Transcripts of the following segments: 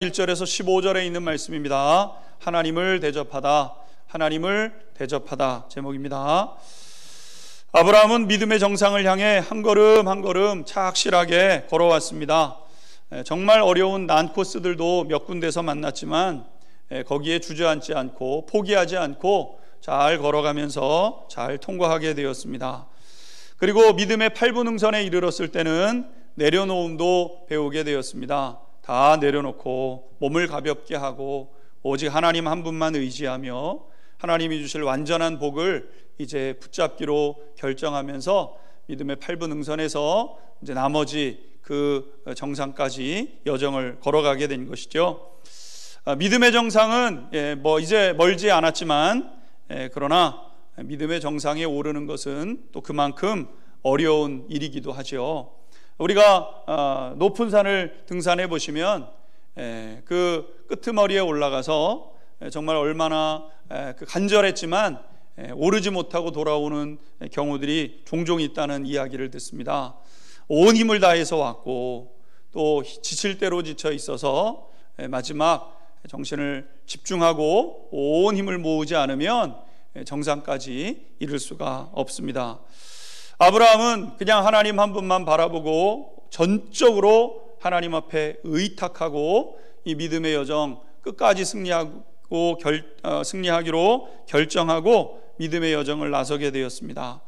1절에서 15절에 있는 말씀입니다. 하나님을 대접하다, 하나님을 대접하다 제목입니다. 아브라함은 믿음의 정상을 향해 한 걸음 한 걸음 착실하게 걸어왔습니다. 정말 어려운 난코스들도 몇 군데서 만났지만 거기에 주저앉지 않고 포기하지 않고 잘 걸어가면서 잘 통과하게 되었습니다. 그리고 믿음의 8분 응선에 이르렀을 때는 내려놓음도 배우게 되었습니다. 다 내려놓고 몸을 가볍게 하고 오직 하나님 한 분만 의지하며 하나님이 주실 완전한 복을 이제 붙잡기로 결정하면서 믿음의 8분 응선에서 이제 나머지 그 정상까지 여정을 걸어가게 된 것이죠. 믿음의 정상은 이제 멀지 않았지만 그러나 믿음의 정상에 오르는 것은 또 그만큼 어려운 일이기도 하죠. 우리가 높은 산을 등산해 보시면 그 끄트머리에 올라가서 정말 얼마나 간절했지만 오르지 못하고 돌아오는 경우들이 종종 있다는 이야기를 듣습니다. 온 힘을 다해서 왔고 또 지칠 대로 지쳐 있어서 마지막 정신을 집중하고 온 힘을 모으지 않으면 정상까지 이룰 수가 없습니다. 아브라함은 그냥 하나님 한 분만 바라보고 전적으로 하나님 앞에 의탁하고 이 믿음의 여정 끝까지 승리하기로 결정하고 믿음의 여정을 나서게 되었습니다.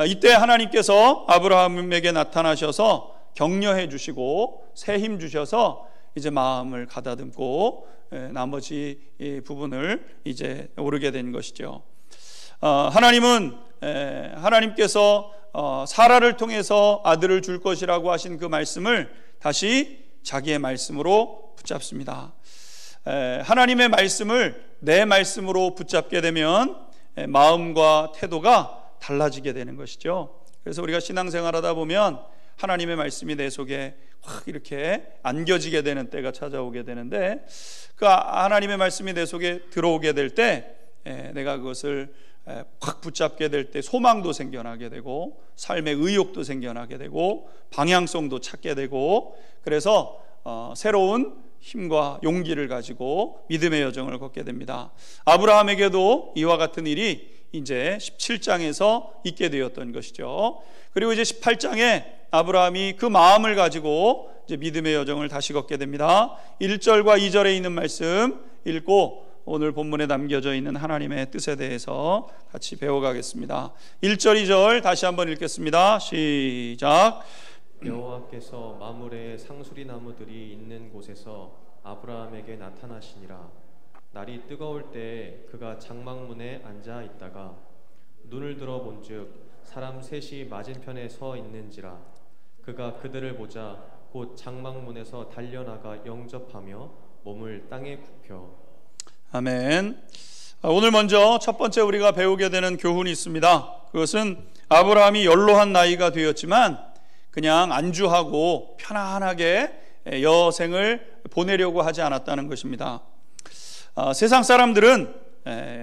이때 하나님께서 아브라함에게 나타나셔서 격려해 주시고 새 힘 주셔서 이제 마음을 가다듬고 나머지 부분을 이제 오르게 된 것이죠. 하나님께서 사라를 통해서 아들을 줄 것이라고 하신 그 말씀을 다시 자기의 말씀으로 붙잡습니다. 하나님의 말씀을 내 말씀으로 붙잡게 되면 마음과 태도가 달라지게 되는 것이죠. 그래서 우리가 신앙생활하다 보면 하나님의 말씀이 내 속에 확 이렇게 안겨지게 되는 때가 찾아오게 되는데 그 하나님의 말씀이 내 속에 들어오게 될 때 내가 그것을 확 붙잡게 될 때 소망도 생겨나게 되고 삶의 의욕도 생겨나게 되고 방향성도 찾게 되고 그래서 새로운 힘과 용기를 가지고 믿음의 여정을 걷게 됩니다. 아브라함에게도 이와 같은 일이 이제 17장에서 있게 되었던 것이죠. 그리고 이제 18장에 아브라함이 그 마음을 가지고 이제 믿음의 여정을 다시 걷게 됩니다. 1절과 2절에 있는 말씀 읽고 오늘 본문에 남겨져 있는 하나님의 뜻에 대해서 같이 배워가겠습니다. 1절 2절 다시 한번 읽겠습니다. 시작. 여호와께서 마므레의 상수리 나무들이 있는 곳에서 아브라함에게 나타나시니라. 날이 뜨거울 때에 그가 장막문에 앉아 있다가 눈을 들어 본즉 사람 셋이 맞은편에 서 있는지라. 그가 그들을 보자 곧 장막문에서 달려나가 영접하며 몸을 땅에 굽혀. 아멘. 오늘 먼저 첫 번째 우리가 배우게 되는 교훈이 있습니다. 그것은 아브라함이 연로한 나이가 되었지만 그냥 안주하고 편안하게 여생을 보내려고 하지 않았다는 것입니다. 세상 사람들은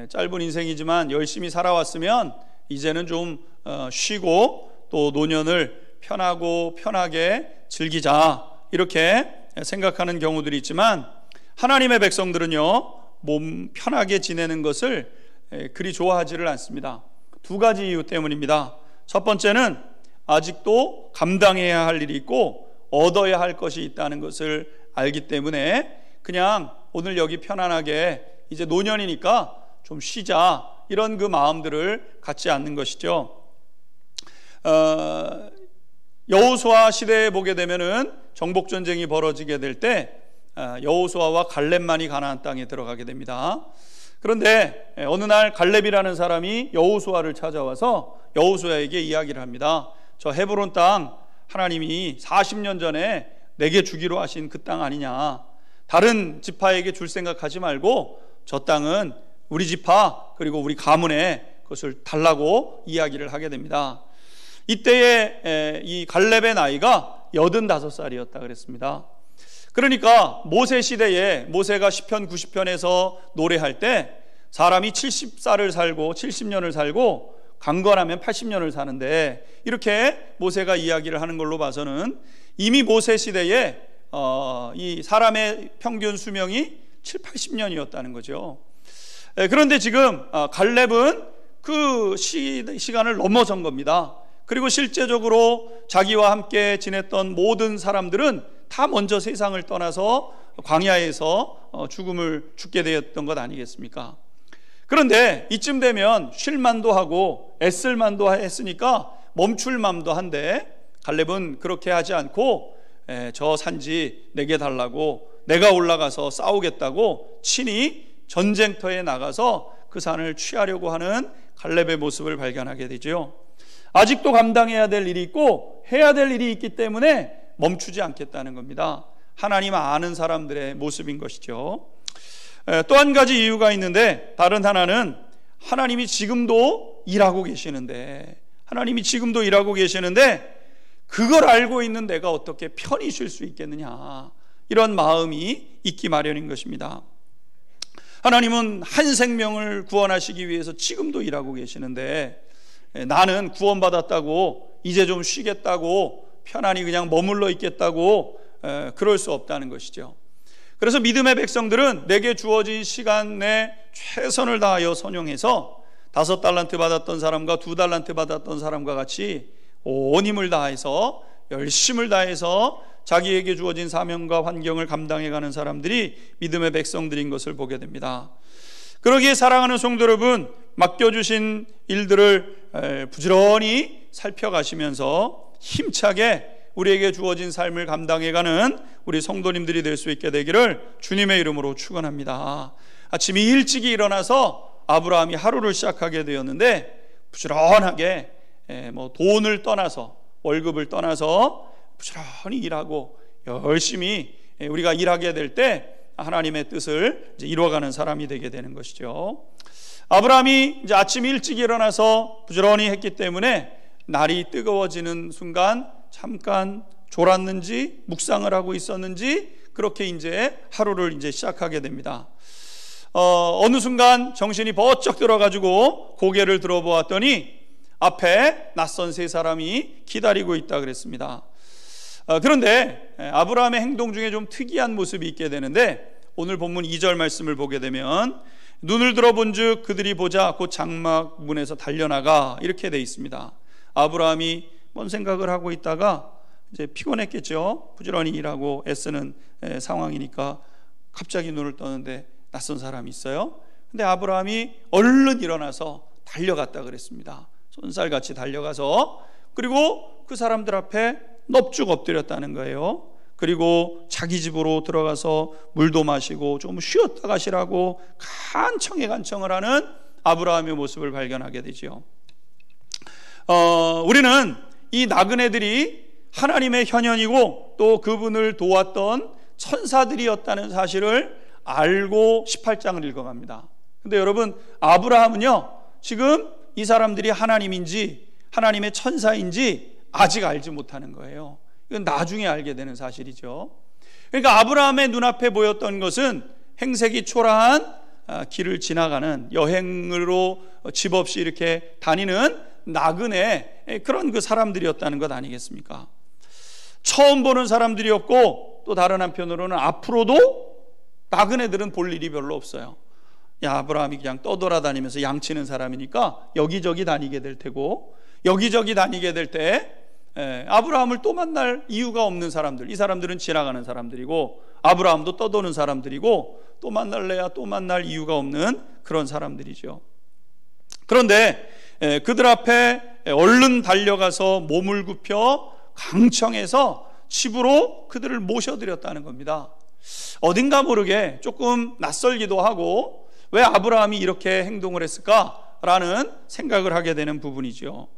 짧은 인생이지만 열심히 살아왔으면 이제는 좀 쉬고 또 노년을 편하고 편하게 즐기자 이렇게 생각하는 경우들이 있지만 하나님의 백성들은요 몸 편하게 지내는 것을 그리 좋아하지를 않습니다. 두 가지 이유 때문입니다. 첫 번째는 아직도 감당해야 할 일이 있고 얻어야 할 것이 있다는 것을 알기 때문에 그냥 오늘 여기 편안하게 이제 노년이니까 좀 쉬자 이런 그 마음들을 갖지 않는 것이죠. 여호수아 시대에 보게 되면은 정복전쟁이 벌어지게 될 때 여호수아와 갈렙만이 가나안 땅에 들어가게 됩니다. 그런데 어느 날 갈렙이라는 사람이 여호수아를 찾아와서 여호수아에게 이야기를 합니다. 저 헤브론 땅 하나님이 40년 전에 내게 주기로 하신 그 땅 아니냐. 다른 지파에게 줄 생각하지 말고 저 땅은 우리 지파 그리고 우리 가문에 그것을 달라고 이야기를 하게 됩니다. 이때에 이 갈렙의 나이가 85살이었다 그랬습니다. 그러니까 모세 시대에 모세가 시편 90편에서 노래할 때 사람이 70살을 살고 70년을 살고 강건하면 80년을 사는데 이렇게 모세가 이야기를 하는 걸로 봐서는 이미 모세 시대에 이 사람의 평균 수명이 7, 80년이었다는 거죠. 그런데 지금 갈렙은 그 시간을 넘어선 겁니다. 그리고 실제적으로 자기와 함께 지냈던 모든 사람들은 다 먼저 세상을 떠나서 광야에서 죽게 되었던 것 아니겠습니까? 그런데 이쯤 되면 쉴만도 하고 애쓸만도 했으니까 멈출 맘도 한데, 갈렙은 그렇게 하지 않고 저 산지 내게 달라고, 내가 올라가서 싸우겠다고 친히 전쟁터에 나가서 그 산을 취하려고 하는 갈렙의 모습을 발견하게 되죠. 아직도 감당해야 될 일이 있고 해야 될 일이 있기 때문에 멈추지 않겠다는 겁니다. 하나님 아는 사람들의 모습인 것이죠. 또 한 가지 이유가 있는데, 다른 하나는 하나님이 지금도 일하고 계시는데, 그걸 알고 있는 내가 어떻게 편히 쉴 수 있겠느냐, 이런 마음이 있기 마련인 것입니다. 하나님은 한 생명을 구원하시기 위해서 지금도 일하고 계시는데, 나는 구원받았다고 이제 좀 쉬겠다고 편안히 그냥 머물러 있겠다고 그럴 수 없다는 것이죠. 그래서 믿음의 백성들은 내게 주어진 시간 내 최선을 다하여 선용해서 5달란트 받았던 사람과 2달란트 받았던 사람과 같이 온 힘을 다해서, 열심을 다해서 자기에게 주어진 사명과 환경을 감당해가는 사람들이 믿음의 백성들인 것을 보게 됩니다. 그러기에 사랑하는 성도 여러분, 맡겨주신 일들을 부지런히 살펴가시면서 힘차게 우리에게 주어진 삶을 감당해가는 우리 성도님들이 될 수 있게 되기를 주님의 이름으로 축원합니다. 아침에 일찍이 일어나서 아브라함이 하루를 시작하게 되었는데, 부지런하게 돈을 떠나서, 월급을 떠나서 부지런히 일하고 열심히 우리가 일하게 될 때 하나님의 뜻을 이제 이루어가는 사람이 되게 되는 것이죠. 아브라함이 이제 아침 일찍 일어나서 부지런히 했기 때문에 날이 뜨거워지는 순간 잠깐 졸았는지 묵상을 하고 있었는지 그렇게 이제 하루를 이제 시작하게 됩니다. 어느 순간 정신이 번쩍 들어가지고 고개를 들어보았더니 앞에 낯선 세 사람이 기다리고 있다 그랬습니다. 그런데 아브라함의 행동 중에 좀 특이한 모습이 있게 되는데, 오늘 본문 2절 말씀을 보게 되면 눈을 들어본 즉 그들이 보자 곧 장막 문에서 달려나가, 이렇게 돼 있습니다. 아브라함이 뭔 생각을 하고 있다가 이제 피곤했겠죠. 부지런히 일하고 애쓰는 상황이니까 갑자기 눈을 떠는데 낯선 사람이 있어요. 근데 아브라함이 얼른 일어나서 달려갔다 그랬습니다. 손살같이 달려가서, 그리고 그 사람들 앞에 넙죽 엎드렸다는 거예요. 그리고 자기 집으로 들어가서 물도 마시고 좀 쉬었다 가시라고 간청을 하는 아브라함의 모습을 발견하게 되죠. 우리는 이 나그네들이 하나님의 현현이고 또 그분을 도왔던 천사들이었다는 사실을 알고 18장을 읽어갑니다. 근데 여러분, 아브라함은요, 지금 이 사람들이 하나님인지 하나님의 천사인지 아직 알지 못하는 거예요. 이건 나중에 알게 되는 사실이죠. 그러니까 아브라함의 눈앞에 보였던 것은 행색이 초라한 길을 지나가는, 여행으로 집 없이 이렇게 다니는 나그네, 그런 그 사람들이었다는 것 아니겠습니까? 처음 보는 사람들이었고, 또 다른 한편으로는 앞으로도 나그네들은 볼 일이 별로 없어요. 아브라함이 그냥 떠돌아다니면서 양치는 사람이니까 여기저기 다니게 될 테고, 여기저기 다니게 될 때 아브라함을 또 만날 이유가 없는 사람들, 이 사람들은 지나가는 사람들이고 아브라함도 떠도는 사람들이고 또 만날래야 또 만날 이유가 없는 그런 사람들이죠. 그런데 그들 앞에 얼른 달려가서 몸을 굽혀 강청해서 집으로 그들을 모셔드렸다는 겁니다. 어딘가 모르게 조금 낯설기도 하고, 왜 아브라함이 이렇게 행동을 했을까라는 생각을 하게 되는 부분이죠.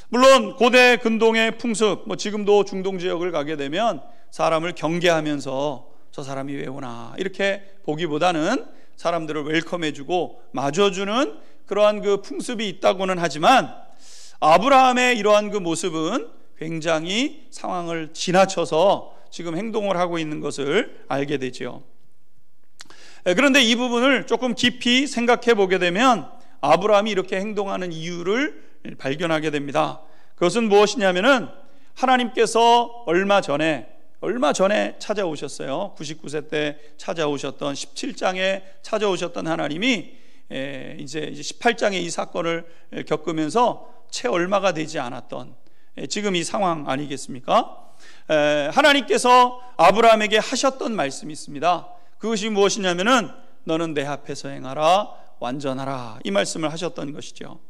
물론 고대 근동의 풍습, 지금도 중동 지역을 가게 되면 사람을 경계하면서 저 사람이 왜 오나 이렇게 보기보다는 사람들을 웰컴해주고 맞아주는 그러한 그 풍습이 있다고는 하지만, 아브라함의 이러한 그 모습은 굉장히 상황을 지나쳐서 지금 행동을 하고 있는 것을 알게 되죠. 그런데 이 부분을 조금 깊이 생각해 보게 되면 아브라함이 이렇게 행동하는 이유를 발견하게 됩니다. 그것은 무엇이냐면은 하나님께서 얼마 전에 얼마 전에 찾아오셨어요. 99세 때 찾아오셨던 17장에 찾아오셨던 하나님이 이제 18장에 이 사건을 겪으면서 채 얼마가 되지 않았던 지금 이 상황 아니겠습니까? 하나님께서 아브라함에게 하셨던 말씀이 있습니다. 그것이 무엇이냐면은 너는 내 앞에서 행하라, 완전하라, 이 말씀을 하셨던 것이죠.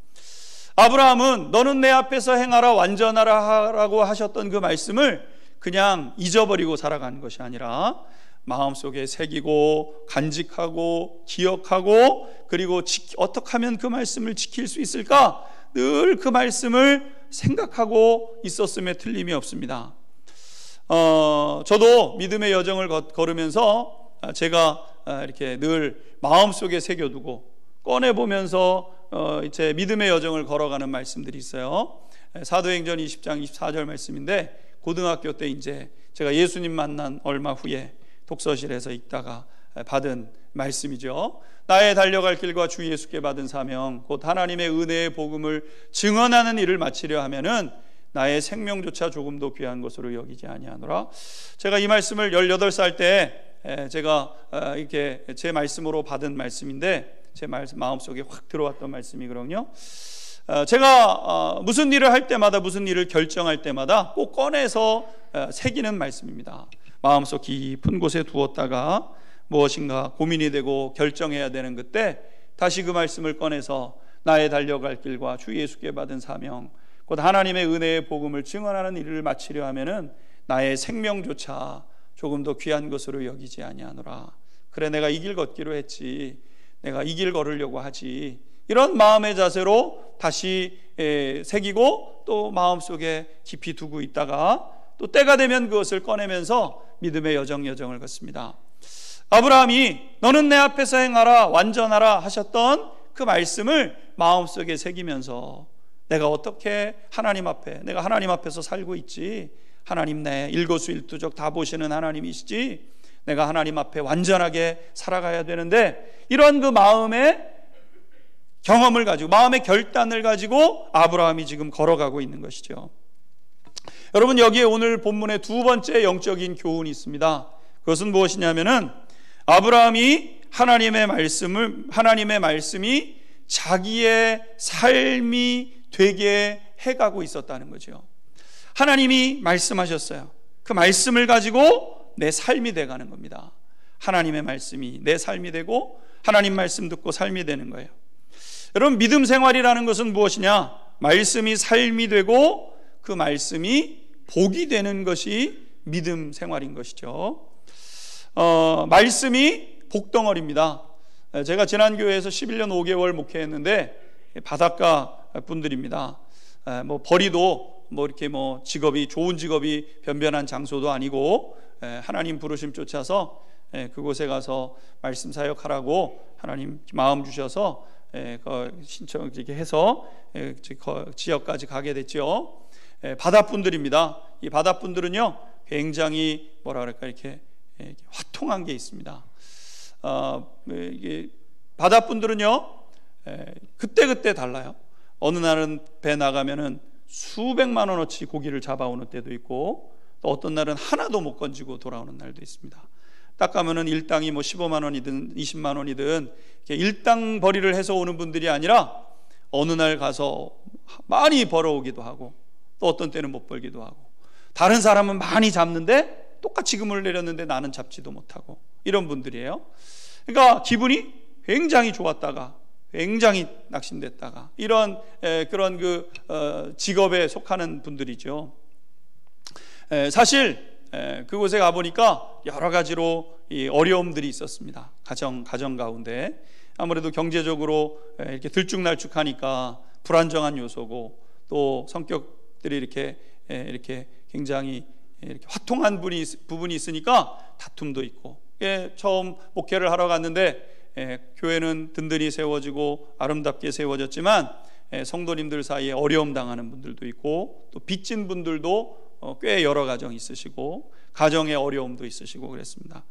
아브라함은 너는 내 앞에서 행하라, 완전하라 라고 하셨던 그 말씀을 그냥 잊어버리고 살아가는 것이 아니라 마음속에 새기고 간직하고 기억하고, 그리고 어떻게 하면 그 말씀을 지킬 수 있을까, 늘 그 말씀을 생각하고 있었음에 틀림이 없습니다. 저도 믿음의 여정을 걸으면서 제가 이렇게 늘 마음속에 새겨두고 꺼내보면서 이제 믿음의 여정을 걸어가는 말씀들이 있어요. 사도행전 20장 24절 말씀인데, 고등학교 때 이제 제가 예수님 만난 얼마 후에 독서실에서 읽다가 받은 말씀이죠. 나의 달려갈 길과 주 예수께 받은 사명, 곧 하나님의 은혜의 복음을 증언하는 일을 마치려 하면은 나의 생명조차 조금도 귀한 것으로 여기지 아니하노라. 제가 이 말씀을 18살 때 제가 이렇게 제 말씀으로 받은 말씀인데, 제 마음속에 확 들어왔던 말씀이거든요. 제가 무슨 일을 할 때마다, 무슨 일을 결정할 때마다 꼭 꺼내서 새기는 말씀입니다. 마음속 깊은 곳에 두었다가 무엇인가 고민이 되고 결정해야 되는 그때 다시 그 말씀을 꺼내서 나의 달려갈 길과 주 예수께 받은 사명, 곧 하나님의 은혜의 복음을 증언하는 일을 마치려 하면은 나의 생명조차 조금 더 귀한 것으로 여기지 아니하노라. 그래, 내가 이 길 걷기로 했지, 내가 이 길 걸으려고 하지, 이런 마음의 자세로 다시 새기고 또 마음속에 깊이 두고 있다가 또 때가 되면 그것을 꺼내면서 믿음의 여정을 걷습니다. 아브라함이 너는 내 앞에서 행하라, 완전하라 하셨던 그 말씀을 마음속에 새기면서 내가 어떻게 내가 하나님 앞에서 살고 있지, 하나님 내 일거수일투족 다 보시는 하나님이시지, 내가 하나님 앞에 완전하게 살아가야 되는데, 이런 그 마음의 경험을 가지고, 마음의 결단을 가지고 아브라함이 지금 걸어가고 있는 것이죠. 여러분, 여기에 오늘 본문의 두 번째 영적인 교훈이 있습니다. 그것은 무엇이냐면은 아브라함이 하나님의 말씀이 자기의 삶이 되게 해가고 있었다는 거죠. 하나님이 말씀하셨어요. 그 말씀을 가지고 내 삶이 돼가는 겁니다. 하나님의 말씀이 내 삶이 되고 하나님 말씀 듣고 삶이 되는 거예요. 여러분, 믿음 생활이라는 것은 무엇이냐? 말씀이 삶이 되고 그 말씀이 복이 되는 것이 믿음 생활인 것이죠. 말씀이 복덩어리입니다. 제가 지난 교회에서 11년 5개월 목회했는데 바닷가 분들입니다. 벌이도 이렇게 직업이 좋은 직업이 변변한 장소도 아니고 하나님 부르심 쫓아서 그곳에 가서 말씀 사역하라고 하나님 마음 주셔서 신청 이렇게 해서 지역까지 가게 됐죠. 바다분들입니다. 이 바다분들은요 굉장히 이렇게 화통한 게 있습니다. 이게 바다분들은요 그때 달라요. 어느 날은 배 나가면은 수백만 원어치 고기를 잡아오는 때도 있고, 또 어떤 날은 하나도 못 건지고 돌아오는 날도 있습니다. 딱 가면은 일당이 15만 원이든 20만 원이든 일당 벌이를 해서 오는 분들이 아니라 어느 날 가서 많이 벌어오기도 하고, 또 어떤 때는 못 벌기도 하고, 다른 사람은 많이 잡는데 똑같이 금을 내렸는데 나는 잡지도 못하고, 이런 분들이에요. 그러니까 기분이 굉장히 좋았다가 굉장히 낙심됐다가, 이런 그런 직업에 속하는 분들이죠. 사실 그곳에 가보니까 여러 가지로 이 어려움들이 있었습니다. 가정 가운데 아무래도 경제적으로 이렇게 들쭉날쭉하니까 불안정한 요소고, 또 성격들이 이렇게 굉장히 이렇게 화통한 부분이 있으니까 다툼도 있고, 처음 목회를 하러 갔는데 교회는 든든히 세워지고 아름답게 세워졌지만 성도님들 사이에 어려움 당하는 분들도 있고, 또 빚진 분들도 꽤 여러 가정 있으시고, 가정의 어려움도 있으시고 그랬습니다.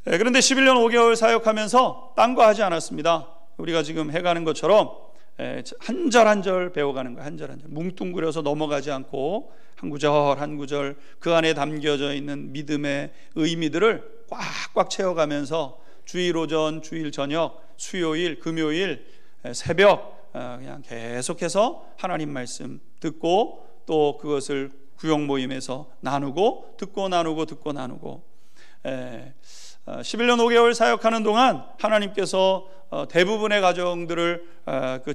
그런데 11년 5개월 사역하면서 딴 거 하지 않았습니다. 우리가 지금 해가는 것처럼 한 절 한 절 배워가는 거예요. 한 절 한 절 뭉뚱그려서 넘어가지 않고 한 구절 한 구절 그 안에 담겨져 있는 믿음의 의미들을 꽉꽉 채워가면서 주일 오전, 주일 저녁, 수요일, 금요일, 새벽 그냥 계속해서 하나님 말씀 듣고 또 그것을 구역 모임에서 나누고 듣고 나누고 11년 5개월 사역하는 동안 하나님께서 대부분의 가정들을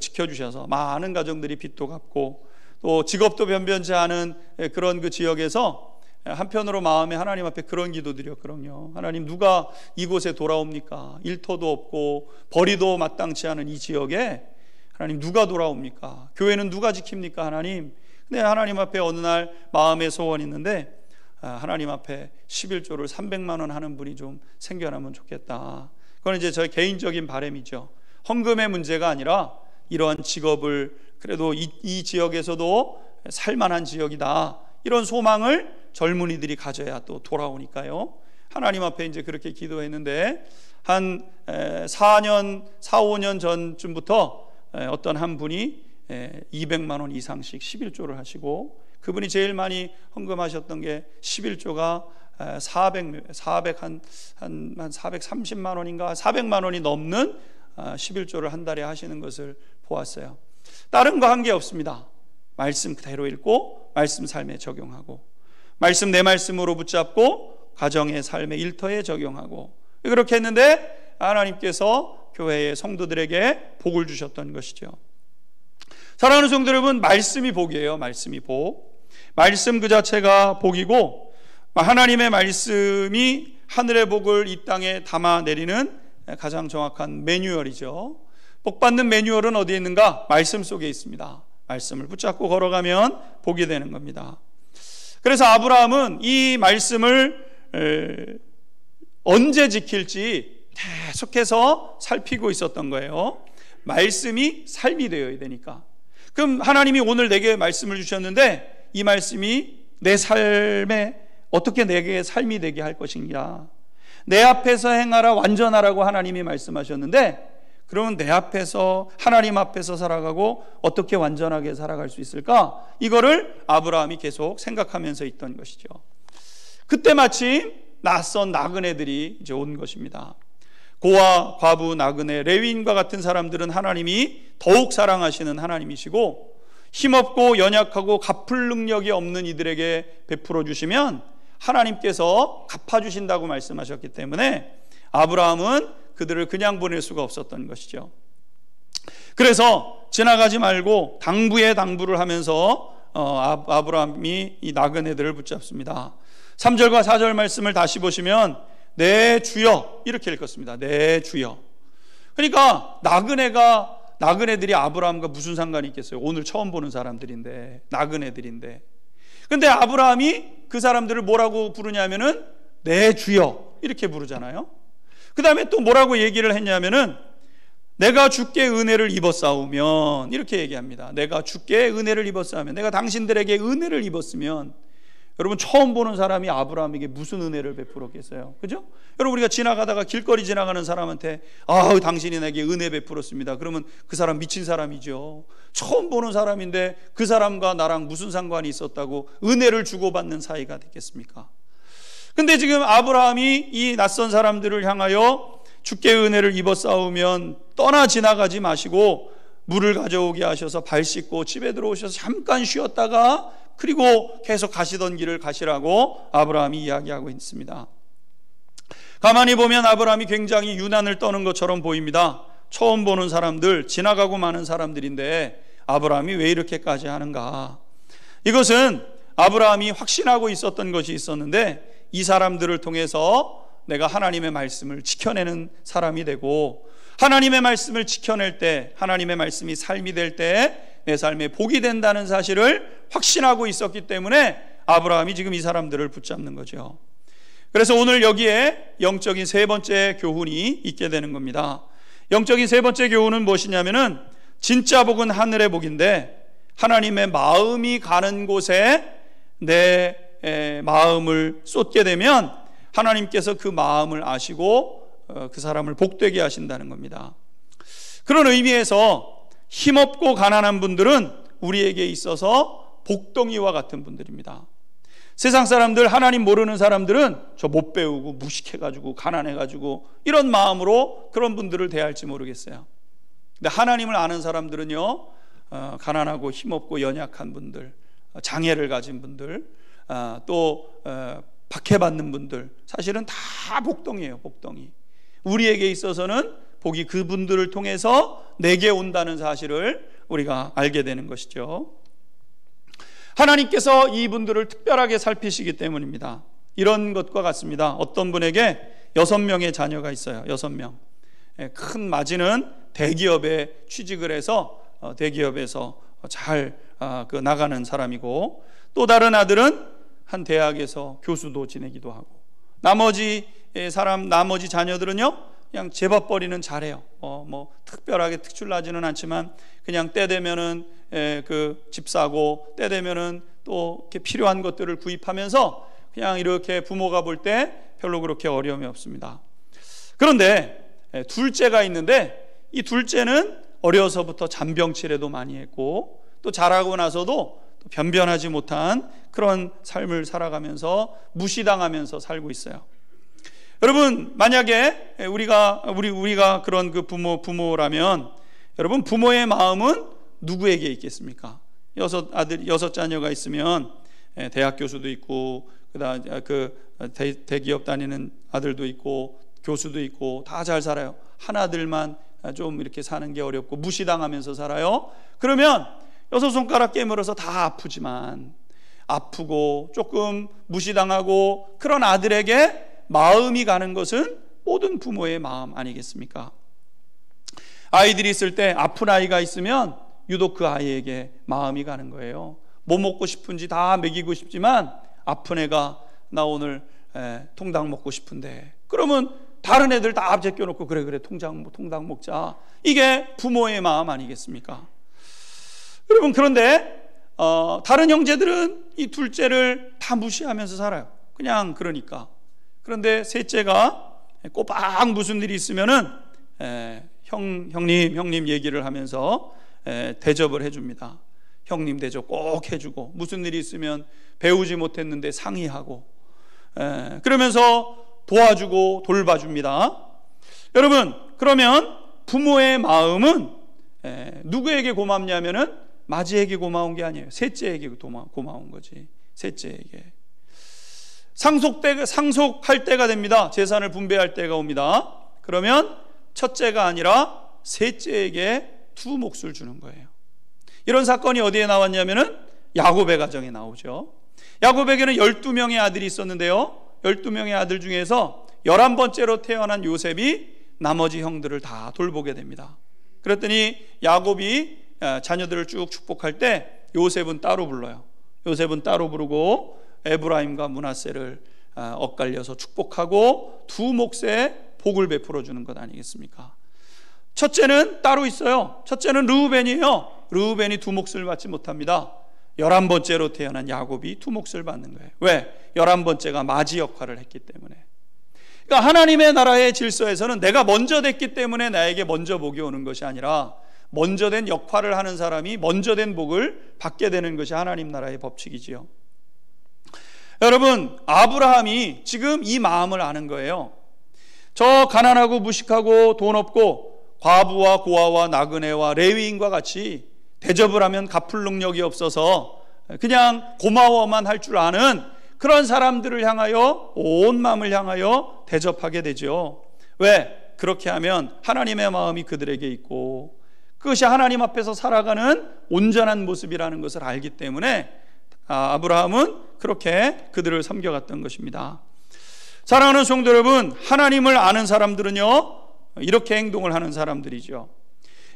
지켜주셔서 많은 가정들이 빚도 갚고 또 직업도 변변치 않은 그런 그 지역에서 한편으로 마음에 하나님 앞에 그런 기도 드렸거든요. 하나님, 누가 이곳에 돌아옵니까? 일터도 없고 벌이도 마땅치 않은 이 지역에 하나님 누가 돌아옵니까? 교회는 누가 지킵니까? 하나님. 근데 하나님 앞에 어느 날 마음의 소원이 있는데 하나님 앞에 11조를 300만 원 하는 분이 좀 생겨나면 좋겠다. 그건 이제 저의 개인적인 바람이죠. 헌금의 문제가 아니라 이러한 직업을 그래도 이 지역에서도 살만한 지역이다, 이런 소망을 젊은이들이 가져야 또 돌아오니까요. 하나님 앞에 이제 그렇게 기도했는데 한 4, 5년 전쯤부터 어떤 한 분이 200만 원 이상씩 11조를 하시고, 그분이 제일 많이 헌금하셨던 게 11조가 430만 원인가 400만 원이 넘는 11조를 한 달에 하시는 것을 보았어요. 다른 거 한 게 없습니다. 말씀 그대로 읽고 말씀 삶에 적용하고, 말씀 내 말씀으로 붙잡고 가정의 삶의 일터에 적용하고, 그렇게 했는데 하나님께서 교회의 성도들에게 복을 주셨던 것이죠. 사랑하는 성도 여러분, 말씀이 복이에요. 말씀이 복. 말씀 그 자체가 복이고, 하나님의 말씀이 하늘의 복을 이 땅에 담아내리는 가장 정확한 매뉴얼이죠. 복받는 매뉴얼은 어디에 있는가? 말씀 속에 있습니다. 말씀을 붙잡고 걸어가면 복이 되는 겁니다. 그래서 아브라함은 이 말씀을 언제 지킬지 계속해서 살피고 있었던 거예요. 말씀이 삶이 되어야 되니까. 그럼 하나님이 오늘 내게 말씀을 주셨는데 이 말씀이 내 삶에 어떻게 내게 삶이 되게 할 것인가? 내 앞에서 행하라 완전하라고 하나님이 말씀하셨는데, 그러면 내 앞에서 하나님 앞에서 살아가고 어떻게 완전하게 살아갈 수 있을까? 이거를 아브라함이 계속 생각하면서 있던 것이죠. 그때 마침 낯선 나그네들이 이제 온 것입니다. 고아, 과부, 나그네, 레위인과 같은 사람들은 하나님이 더욱 사랑하시는 하나님이시고, 힘없고 연약하고 갚을 능력이 없는 이들에게 베풀어 주시면 하나님께서 갚아주신다고 말씀하셨기 때문에 아브라함은 그들을 그냥 보낼 수가 없었던 것이죠. 그래서 지나가지 말고 당부에 당부를 하면서 아브라함이 이 나그네들을 붙잡습니다. 3절과 4절 말씀을 다시 보시면 내 주여 이렇게 읽었습니다. 내 주여. 그러니까 나그네들이 아브라함과 무슨 상관이 있겠어요? 오늘 처음 보는 사람들인데, 나그네들인데. 근데 아브라함이 그 사람들을 뭐라고 부르냐면은 내 주여 이렇게 부르잖아요. 그 다음에 또 뭐라고 얘기를 했냐면은 내가 주께 은혜를 입었사오면 이렇게 얘기합니다. 내가 주께 은혜를 입었사오면, 내가 당신들에게 은혜를 입었으면. 여러분, 처음 보는 사람이 아브라함에게 무슨 은혜를 베풀었겠어요? 그죠? 여러분, 우리가 지나가다가 길거리 지나가는 사람한테 당신이 내게 은혜 베풀었습니다. 그러면 그 사람 미친 사람이죠. 처음 보는 사람인데 그 사람과 나랑 무슨 상관이 있었다고 은혜를 주고받는 사이가 됐겠습니까? 근데 지금 아브라함이 이 낯선 사람들을 향하여 주께 은혜를 입었사오면 떠나 지나가지 마시고 물을 가져오게 하셔서 발 씻고 집에 들어오셔서 잠깐 쉬었다가 그리고 계속 가시던 길을 가시라고 아브라함이 이야기하고 있습니다. 가만히 보면 아브라함이 굉장히 유난을 떠는 것처럼 보입니다. 처음 보는 사람들, 지나가고 마는 사람들인데 아브라함이 왜 이렇게까지 하는가? 이것은 아브라함이 확신하고 있었던 것이 있었는데, 이 사람들을 통해서 내가 하나님의 말씀을 지켜내는 사람이 되고, 하나님의 말씀을 지켜낼 때, 하나님의 말씀이 삶이 될 때 내 삶에 복이 된다는 사실을 확신하고 있었기 때문에 아브라함이 지금 이 사람들을 붙잡는 거죠. 그래서 오늘 여기에 영적인 세 번째 교훈이 있게 되는 겁니다. 영적인 세 번째 교훈은 무엇이냐면은 진짜 복은 하늘의 복인데, 하나님의 마음이 가는 곳에 내 마음을 쏟게 되면 하나님께서 그 마음을 아시고 그 사람을 복되게 하신다는 겁니다. 그런 의미에서 힘없고 가난한 분들은 우리에게 있어서 복덩이와 같은 분들입니다. 세상 사람들, 하나님 모르는 사람들은 저 못 배우고 무식해가지고 가난해가지고 이런 마음으로 그런 분들을 대할지 모르겠어요. 근데 하나님을 아는 사람들은요, 가난하고 힘없고 연약한 분들, 장애를 가진 분들, 또 박해받는 분들, 사실은 다 복덩이에요. 복덩이. 우리에게 있어서는 복이 그분들을 통해서 내게 온다는 사실을 우리가 알게 되는 것이죠. 하나님께서 이분들을 특별하게 살피시기 때문입니다. 이런 것과 같습니다. 어떤 분에게 6명의 자녀가 있어요. 6명. 큰 마지는 대기업에 취직을 해서 대기업에서 잘 나가는 사람이고, 또 다른 아들은 한 대학에서 교수도 지내기도 하고, 나머지 자녀들은요 그냥 제밥벌이는 잘해요. 뭐 특별하게 특출나지는 않지만 그냥 때 되면은 그 집 사고, 때 되면은 또 이렇게 필요한 것들을 구입하면서 그냥 이렇게 부모가 볼 때 별로 그렇게 어려움이 없습니다. 그런데 둘째가 있는데, 이 둘째는 어려서부터 잔병치레도 많이 했고, 또 자라고 나서도 또 변변하지 못한 그런 삶을 살아가면서 무시당하면서 살고 있어요. 여러분, 만약에 우리가 그런 그 부모라면, 여러분, 부모의 마음은 누구에게 있겠습니까? 6 자녀가 있으면 대학 교수도 있고, 그다음 대기업 다니는 아들도 있고, 교수도 있고, 다 잘 살아요. 하나들만 좀 이렇게 사는 게 어렵고 무시당하면서 살아요. 그러면 6손가락 깨물어서 다 아프지만, 아프고 조금 무시당하고 그런 아들에게 마음이 가는 것은 모든 부모의 마음 아니겠습니까? 아이들이 있을 때 아픈 아이가 있으면 유독 그 아이에게 마음이 가는 거예요. 뭐 먹고 싶은지 다 먹이고 싶지만, 아픈 애가 나 오늘 통닭 먹고 싶은데, 그러면 다른 애들 다 제껴놓고 그래 통닭 먹자. 이게 부모의 마음 아니겠습니까? 여러분, 그런데 다른 형제들은 이 둘째를 다 무시하면서 살아요. 그냥 그러니까. 그런데 셋째가 꼬박 무슨 일이 있으면은 형님 얘기를 하면서 대접을 해줍니다. 형님 대접 꼭 해주고, 무슨 일이 있으면 배우지 못했는데 상의하고, 그러면서 도와주고 돌봐줍니다. 여러분, 그러면 부모의 마음은 누구에게 고맙냐면은 맞이에게 고마운 게 아니에요. 셋째에게 고마운 거지. 셋째에게. 상속할 때가 됩니다. 재산을 분배할 때가 옵니다. 그러면 첫째가 아니라 셋째에게 2 몫을 주는 거예요. 이런 사건이 어디에 나왔냐면은 야곱의 가정에 나오죠. 야곱에게는 12명의 아들이 있었는데요, 12명의 아들 중에서 11번째로 태어난 요셉이 나머지 형들을 다 돌보게 됩니다. 그랬더니 야곱이 자녀들을 쭉 축복할 때 요셉은 따로 불러요. 요셉은 따로 부르고 에브라임과 므낫세를 엇갈려서 축복하고 2 몫의 복을 베풀어 주는 것 아니겠습니까? 첫째는 따로 있어요. 첫째는 르우벤이에요. 르우벤이 2 몫을 받지 못합니다. 11번째로 태어난 야곱이 2 몫을 받는 거예요. 왜? 11번째가 맞이 역할을 했기 때문에. 그러니까 하나님의 나라의 질서에서는 내가 먼저 됐기 때문에 나에게 먼저 복이 오는 것이 아니라, 먼저 된 역할을 하는 사람이 먼저 된 복을 받게 되는 것이 하나님 나라의 법칙이지요. 여러분, 아브라함이 지금 이 마음을 아는 거예요. 저 가난하고 무식하고 돈 없고 과부와 고아와 나그네와 레위인과 같이 대접을 하면 갚을 능력이 없어서 그냥 고마워만 할 줄 아는 그런 사람들을 향하여 온 마음을 향하여 대접하게 되죠. 왜? 그렇게 하면 하나님의 마음이 그들에게 있고, 그것이 하나님 앞에서 살아가는 온전한 모습이라는 것을 알기 때문에 아브라함은 그렇게 그들을 섬겨갔던 것입니다. 사랑하는 성도 여러분, 하나님을 아는 사람들은요 이렇게 행동을 하는 사람들이죠.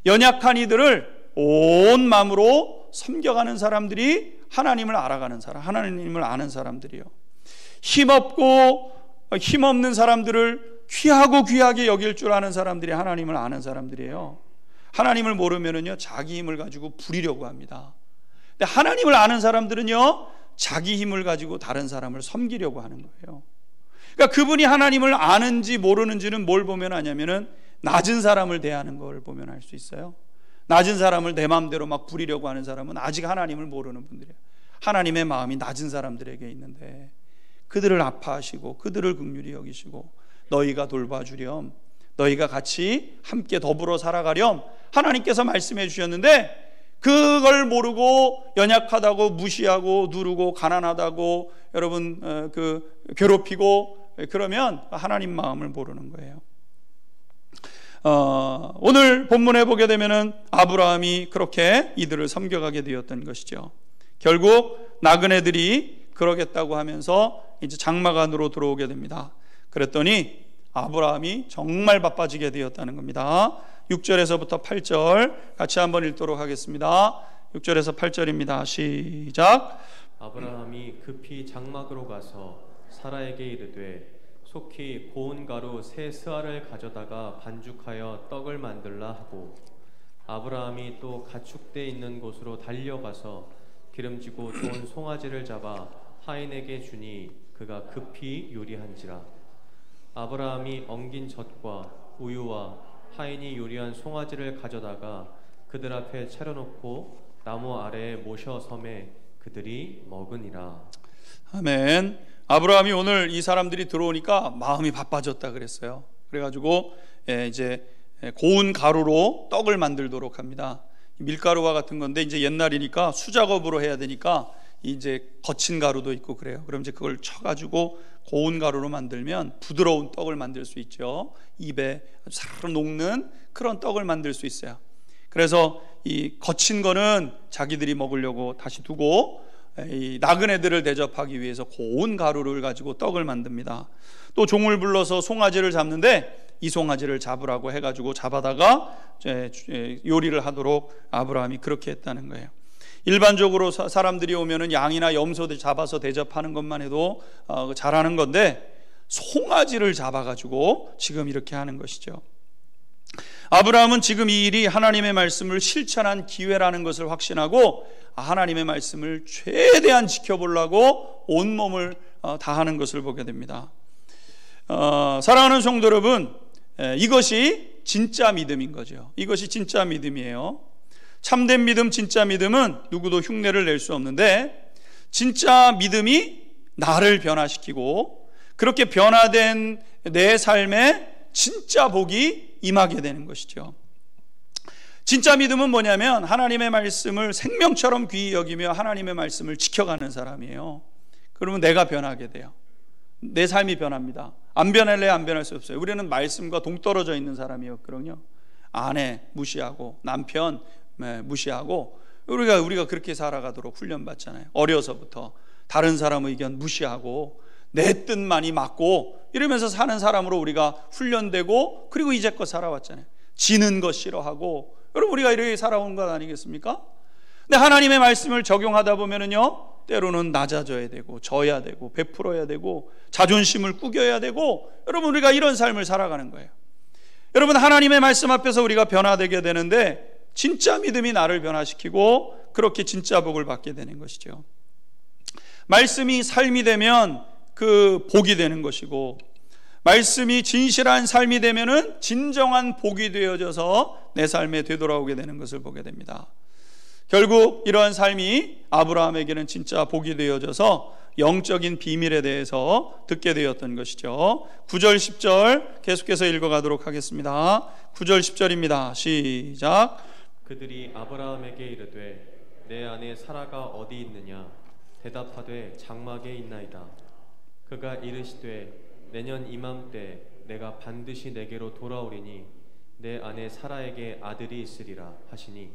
연약한 이들을 온 마음으로 섬겨가는 사람들이 하나님을 알아가는 사람, 하나님을 아는 사람들이요. 힘없고 힘없는 사람들을 귀하게 여길 줄 아는 사람들이 하나님을 아는 사람들이에요. 하나님을 모르면은요 자기 힘을 가지고 부리려고 합니다. 근데 하나님을 아는 사람들은요 자기 힘을 가지고 다른 사람을 섬기려고 하는 거예요. 그러니까 그분이 하나님을 아는지 모르는지는 뭘 보면 아냐면은 낮은 사람을 대하는 걸 보면 알 수 있어요. 낮은 사람을 내 마음대로 막 부리려고 하는 사람은 아직 하나님을 모르는 분들이에요. 하나님의 마음이 낮은 사람들에게 있는데 그들을 아파하시고 그들을 긍휼히 여기시고 너희가 돌봐주렴, 너희가 같이 함께 더불어 살아가렴 하나님께서 말씀해 주셨는데 그걸 모르고 연약하다고 무시하고 누르고 가난하다고 여러분 괴롭히고 그러면 하나님 마음을 모르는 거예요. 오늘 본문에 보게 되면은 아브라함이 그렇게 이들을 섬겨가게 되었던 것이죠. 결국 나그네들이 그러겠다고 하면서 이제 장막 안으로 들어오게 됩니다. 그랬더니 아브라함이 정말 바빠지게 되었다는 겁니다. 6절에서부터 8절 같이 한번 읽도록 하겠습니다. 6절에서 8절입니다. 시작. 아브라함이 급히 장막으로 가서 사라에게 이르되 속히 고운 가루 세 스아를 가져다가 반죽하여 떡을 만들라 하고 아브라함이 또 가축대 있는 곳으로 달려가서 기름지고 좋은 송아지를 잡아 하인에게 주니 그가 급히 요리한지라. 아브라함이 엉긴 젖과 우유와 하인이 요리한 송아지를 가져다가 그들 앞에 차려놓고 나무 아래에 모셔 섬에 그들이 먹으니라. 아멘. 아브라함이 오늘 이 사람들이 들어오니까 마음이 바빠졌다 그랬어요. 그래가지고 이제 고운 가루로 떡을 만들도록 합니다. 밀가루와 같은 건데 이제 옛날이니까 수작업으로 해야 되니까 이제 거친 가루도 있고 그래요. 그럼 이제 그걸 쳐가지고 고운 가루로 만들면 부드러운 떡을 만들 수 있죠. 입에 사르르 녹는 그런 떡을 만들 수 있어요. 그래서 이 거친 거는 자기들이 먹으려고 다시 두고 이 나그네들을 대접하기 위해서 고운 가루를 가지고 떡을 만듭니다. 또 종을 불러서 송아지를 잡는데 이 송아지를 잡으라고 해가지고 잡아다가 요리를 하도록 아브라함이 그렇게 했다는 거예요. 일반적으로 사람들이 오면은 양이나 염소들 잡아서 대접하는 것만 해도 잘하는 건데 송아지를 잡아가지고 지금 이렇게 하는 것이죠. 아브라함은 지금 이 일이 하나님의 말씀을 실천한 기회라는 것을 확신하고 하나님의 말씀을 최대한 지켜보려고 온몸을 다하는 것을 보게 됩니다. 사랑하는 성도 여러분, 이것이 진짜 믿음인 거죠. 이것이 진짜 믿음이에요. 참된 믿음, 진짜 믿음은 누구도 흉내를 낼 수 없는데 진짜 믿음이 나를 변화시키고 그렇게 변화된 내 삶에 진짜 복이 임하게 되는 것이죠. 진짜 믿음은 뭐냐면 하나님의 말씀을 생명처럼 귀히 여기며 하나님의 말씀을 지켜가는 사람이에요. 그러면 내가 변하게 돼요. 내 삶이 변합니다. 안 변할래 안 변할 수 없어요. 우리는 말씀과 동떨어져 있는 사람이었거든요. 아내 무시하고 남편 무시하고 우리가 그렇게 살아가도록 훈련받잖아요. 어려서부터 다른 사람 의견 무시하고 내 뜻만이 맞고 이러면서 사는 사람으로 우리가 훈련되고 그리고 이제껏 살아왔잖아요. 지는 것 싫어하고 여러분 우리가 이렇게 살아온 것 아니겠습니까? 근데 하나님의 말씀을 적용하다 보면은요 때로는 낮아져야 되고 져야 되고 베풀어야 되고 자존심을 꾸겨야 되고 여러분 우리가 이런 삶을 살아가는 거예요. 여러분 하나님의 말씀 앞에서 우리가 변화되게 되는데 진짜 믿음이 나를 변화시키고 그렇게 진짜 복을 받게 되는 것이죠. 말씀이 삶이 되면 그 복이 되는 것이고 말씀이 진실한 삶이 되면은 진정한 복이 되어져서 내 삶에 되돌아오게 되는 것을 보게 됩니다. 결국 이러한 삶이 아브라함에게는 진짜 복이 되어져서 영적인 비밀에 대해서 듣게 되었던 것이죠. 9절 10절 계속해서 읽어가도록 하겠습니다. 9절 10절입니다. 시작. 그들이 아브라함에게 이르되 내 아내 사라가 어디 있느냐 대답하되 장막에 있나이다. 그가 이르시되 내년 이맘때 내가 반드시 내게로 돌아오리니 내 아내 사라에게 아들이 있으리라 하시니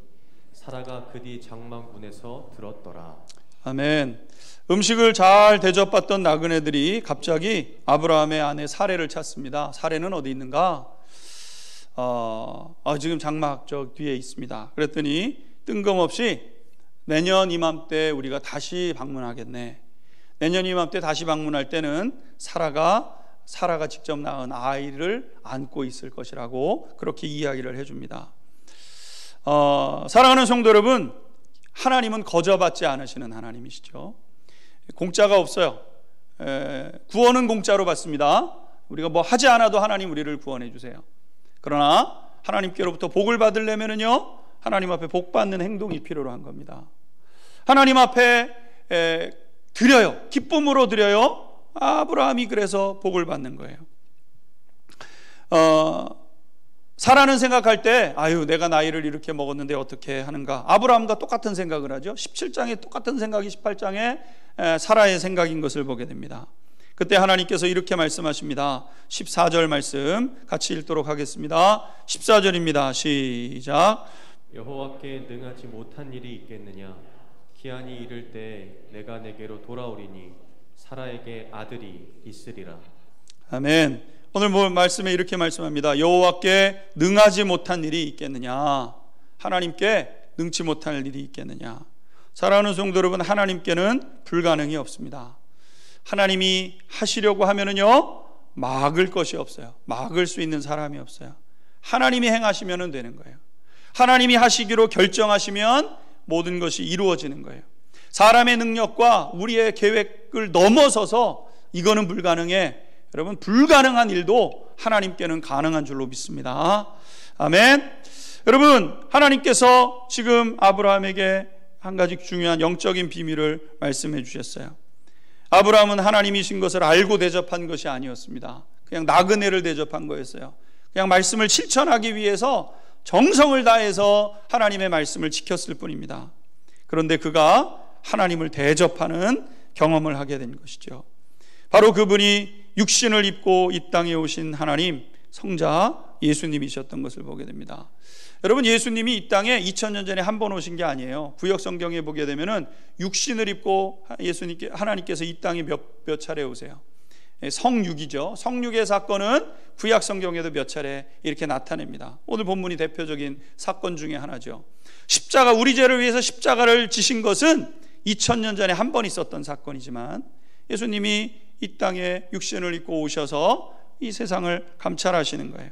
사라가 그 뒤 장막 문에서 들었더라. 아멘. 음식을 잘 대접받던 나그네들이 갑자기 아브라함의 아내 사레를 찾습니다. 사레는 어디 있는가? 지금 장막 저 뒤에 있습니다. 그랬더니 뜬금없이 내년 이맘때 우리가 다시 방문하겠네. 내년 이맘때 다시 방문할 때는 사라가 직접 낳은 아이를 안고 있을 것이라고 그렇게 이야기를 해줍니다. 사랑하는 성도 여러분, 하나님은 거저받지 않으시는 하나님이시죠. 공짜가 없어요. 구원은 공짜로 받습니다. 우리가 뭐 하지 않아도 하나님 우리를 구원해 주세요. 그러나 하나님께로부터 복을 받으려면은요 하나님 앞에 복 받는 행동이 필요로 한 겁니다. 하나님 앞에 드려요. 기쁨으로 드려요. 아브라함이 그래서 복을 받는 거예요. 사라는 생각할 때 아유 내가 나이를 이렇게 먹었는데 어떻게 하는가. 아브라함과 똑같은 생각을 하죠. 17장에 똑같은 생각이 18장에 사라의 생각인 것을 보게 됩니다. 그때 하나님께서 이렇게 말씀하십니다. 14절 말씀 같이 읽도록 하겠습니다. 14절입니다. 시작. 여호와께 능하지 못한 일이 있겠느냐. 기한이 이를 때 내가 내게로 돌아오리니 사라에게 아들이 있으리라. 아멘. 오늘 말씀에 이렇게 말씀합니다. 여호와께 능하지 못한 일이 있겠느냐. 하나님께 능치 못할 일이 있겠느냐. 사랑하는 성도 여러분, 하나님께는 불가능이 없습니다. 하나님이 하시려고 하면은요 막을 것이 없어요. 막을 수 있는 사람이 없어요. 하나님이 행하시면 되는 거예요. 하나님이 하시기로 결정하시면 모든 것이 이루어지는 거예요. 사람의 능력과 우리의 계획을 넘어서서 이거는 불가능해. 여러분, 불가능한 일도 하나님께는 가능한 줄로 믿습니다. 아멘. 여러분, 하나님께서 지금 아브라함에게 한 가지 중요한 영적인 비밀을 말씀해 주셨어요. 아브라함은 하나님이신 것을 알고 대접한 것이 아니었습니다. 그냥 나그네를 대접한 거였어요. 그냥 말씀을 실천하기 위해서 정성을 다해서 하나님의 말씀을 지켰을 뿐입니다. 그런데 그가 하나님을 대접하는 경험을 하게 된 것이죠. 바로 그분이 육신을 입고 이 땅에 오신 하나님, 성자 예수님이셨던 것을 보게 됩니다. 여러분, 예수님이 이 땅에 2000년 전에 한 번 오신 게 아니에요. 구약 성경에 보게 되면은 육신을 입고 하나님께서 이 땅에 몇 차례 오세요. 성육이죠. 성육의 사건은 구약 성경에도 몇 차례 이렇게 나타냅니다. 오늘 본문이 대표적인 사건 중에 하나죠. 십자가, 우리 죄를 위해서 십자가를 지신 것은 2000년 전에 한 번 있었던 사건이지만 예수님이 이 땅에 육신을 입고 오셔서 이 세상을 감찰하시는 거예요.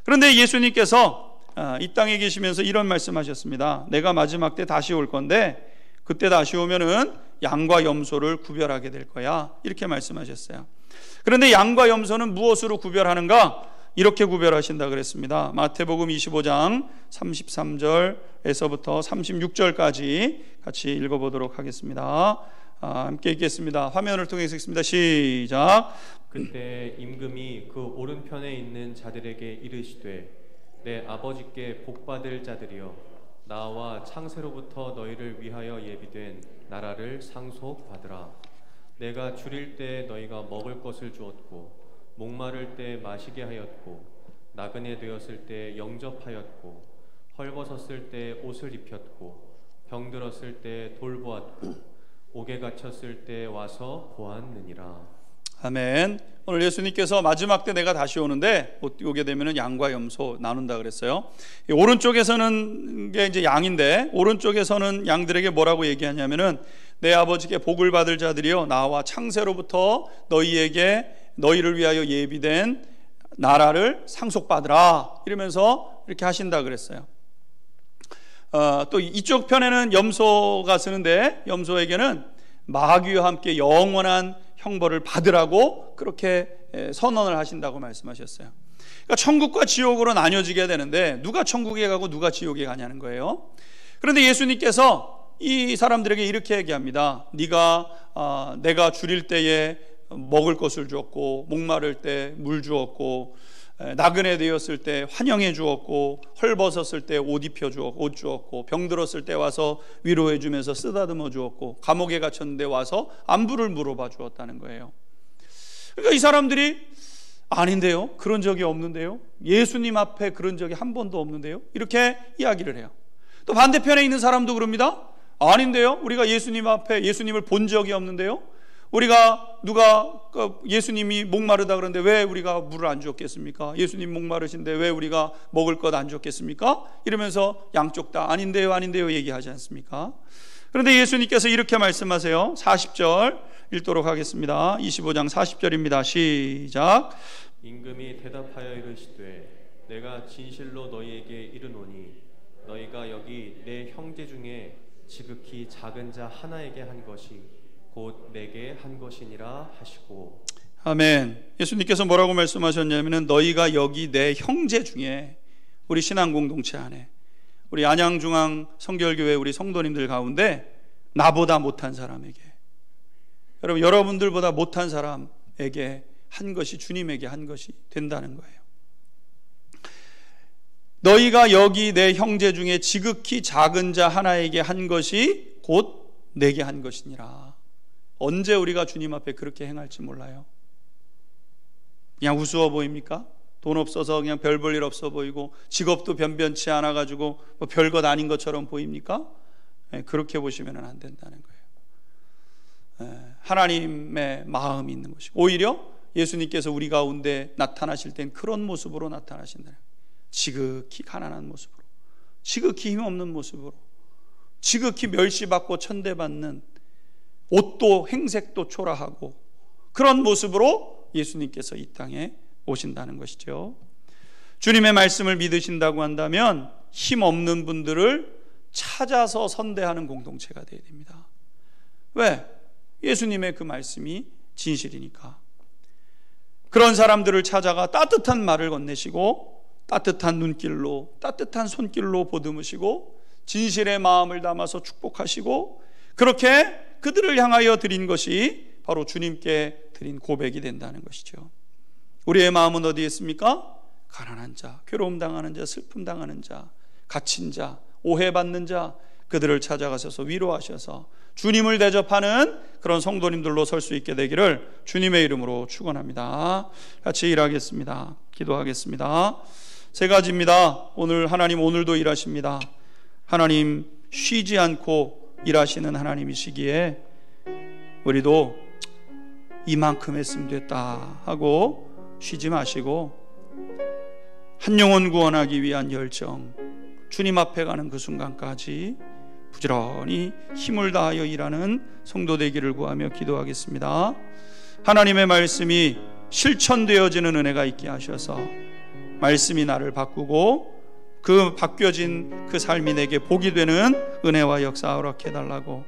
그런데 예수님께서 이 땅에 계시면서 이런 말씀하셨습니다. 내가 마지막 때 다시 올 건데 그때 다시 오면은 양과 염소를 구별하게 될 거야. 이렇게 말씀하셨어요. 그런데 양과 염소는 무엇으로 구별하는가? 이렇게 구별하신다 그랬습니다. 마태복음 25장 33절에서부터 36절까지 같이 읽어보도록 하겠습니다. 함께 읽겠습니다. 화면을 통해서 읽습니다. 시작. 그때 임금이 그 오른편에 있는 자들에게 이르시되 내 아버지께 복받을 자들이여 나와 창세로부터 너희를 위하여 예비된 나라를 상속받으라. 내가 줄일 때 너희가 먹을 것을 주었고 목마를 때 마시게 하였고 나그네 되었을 때 영접하였고 헐벗었을 때 옷을 입혔고 병들었을 때 돌보았고 옥에 갇혔을 때 와서 보았느니라. 아멘. 오늘 예수님께서 마지막 때 내가 다시 오는데 오게 되면은 양과 염소 나눈다 그랬어요. 오른쪽에서는 게 이제 양인데 오른쪽에서는 양들에게 뭐라고 얘기하냐면은 내 아버지께 복을 받을 자들이여 나와 창세로부터 너희를 위하여 예비된 나라를 상속받으라 이러면서 이렇게 하신다 그랬어요. 또 이쪽 편에는 염소가 쓰는데 염소에게는 마귀와 함께 영원한 형벌을 받으라고 그렇게 선언을 하신다고 말씀하셨어요. 그러니까 천국과 지옥으로 나뉘어지게 되는데 누가 천국에 가고 누가 지옥에 가냐는 거예요. 그런데 예수님께서 이 사람들에게 이렇게 얘기합니다. 내가 줄일 때에 먹을 것을 주었고 목마를 때 물 주었고 나그네 되었을 때 환영해 주었고 헐벗었을 때 옷 주었고 병들었을 때 와서 위로해 주면서 쓰다듬어 주었고 감옥에 갇혔는데 와서 안부를 물어봐 주었다는 거예요. 그러니까 이 사람들이 아닌데요, 그런 적이 없는데요, 예수님 앞에 그런 적이 한 번도 없는데요, 이렇게 이야기를 해요. 또 반대편에 있는 사람도 그럽니다. 아닌데요, 우리가 예수님 앞에 예수님을 본 적이 없는데요, 누가 예수님이 목마르다 그러는데 왜 우리가 물을 안 주었겠습니까? 예수님 목마르신데 왜 우리가 먹을 것 안 주었겠습니까? 이러면서 양쪽 다 아닌데요 얘기하지 않습니까? 그런데 예수님께서 이렇게 말씀하세요. 40절 읽도록 하겠습니다. 25장 40절입니다. 시작. 임금이 대답하여 이르시되 내가 진실로 너희에게 이르노니 너희가 여기 내 형제 중에 지극히 작은 자 하나에게 한 것이 곧 내게 한 것이니라 하시고. 아멘. 예수님께서 뭐라고 말씀하셨냐면 너희가 여기 내 형제 중에, 우리 신앙 공동체 안에 우리 안양중앙 성결교회 우리 성도님들 가운데 나보다 못한 사람에게, 여러분들보다 못한 사람에게 한 것이 주님에게 한 것이 된다는 거예요. 너희가 여기 내 형제 중에 지극히 작은 자 하나에게 한 것이 곧 내게 한 것이니라. 언제 우리가 주님 앞에 그렇게 행할지 몰라요. 그냥 우스워 보입니까? 돈 없어서 그냥 별 볼 일 없어 보이고 직업도 변변치 않아 가지고 뭐 별것 아닌 것처럼 보입니까? 그렇게 보시면 안 된다는 거예요. 하나님의 마음이 있는 것이고, 오히려 예수님께서 우리 가운데 나타나실 땐 그런 모습으로 나타나신다는 거예요. 지극히 가난한 모습으로, 지극히 힘없는 모습으로, 지극히 멸시받고 천대받는, 옷도 행색도 초라하고 그런 모습으로 예수님께서 이 땅에 오신다는 것이죠. 주님의 말씀을 믿으신다고 한다면 힘없는 분들을 찾아서 선대하는 공동체가 되어야 됩니다. 왜? 예수님의 그 말씀이 진실이니까. 그런 사람들을 찾아가 따뜻한 말을 건네시고 따뜻한 눈길로, 따뜻한 손길로 보듬으시고 진실의 마음을 담아서 축복하시고, 그렇게 그들을 향하여 드린 것이 바로 주님께 드린 고백이 된다는 것이죠. 우리의 마음은 어디에 있습니까? 가난한 자, 괴로움 당하는 자, 슬픔 당하는 자, 갇힌 자, 오해받는 자, 그들을 찾아가셔서 위로하셔서 주님을 대접하는 그런 성도님들로 설 수 있게 되기를 주님의 이름으로 축원합니다. 같이 일하겠습니다. 기도하겠습니다. 세 가지입니다. 하나님 오늘도 일하십니다. 하나님 쉬지 않고 일하시는 하나님이시기에 우리도 이만큼 했으면 됐다 하고 쉬지 마시고 한 영혼 구원하기 위한 열정, 주님 앞에 가는 그 순간까지 부지런히 힘을 다하여 일하는 성도 되기를 구하며 기도하겠습니다. 하나님의 말씀이 실천되어지는 은혜가 있게 하셔서 말씀이 나를 바꾸고 그 바뀌어진 그 삶이 내게 복이 되는 은혜와 역사 허락해달라고,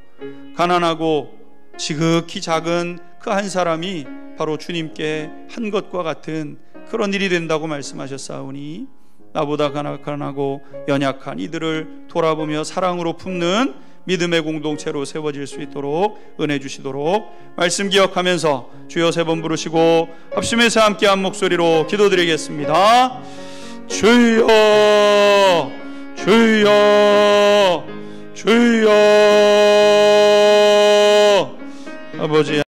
가난하고 지극히 작은 그 한 사람이 바로 주님께 한 것과 같은 그런 일이 된다고 말씀하셨사오니 나보다 가난하고 연약한 이들을 돌아보며 사랑으로 품는 믿음의 공동체로 세워질 수 있도록 은혜 주시도록 말씀 기억하면서 주여 세 번 부르시고 합심해서 함께 한 목소리로 기도드리겠습니다. 주여 주여 주여. 아버지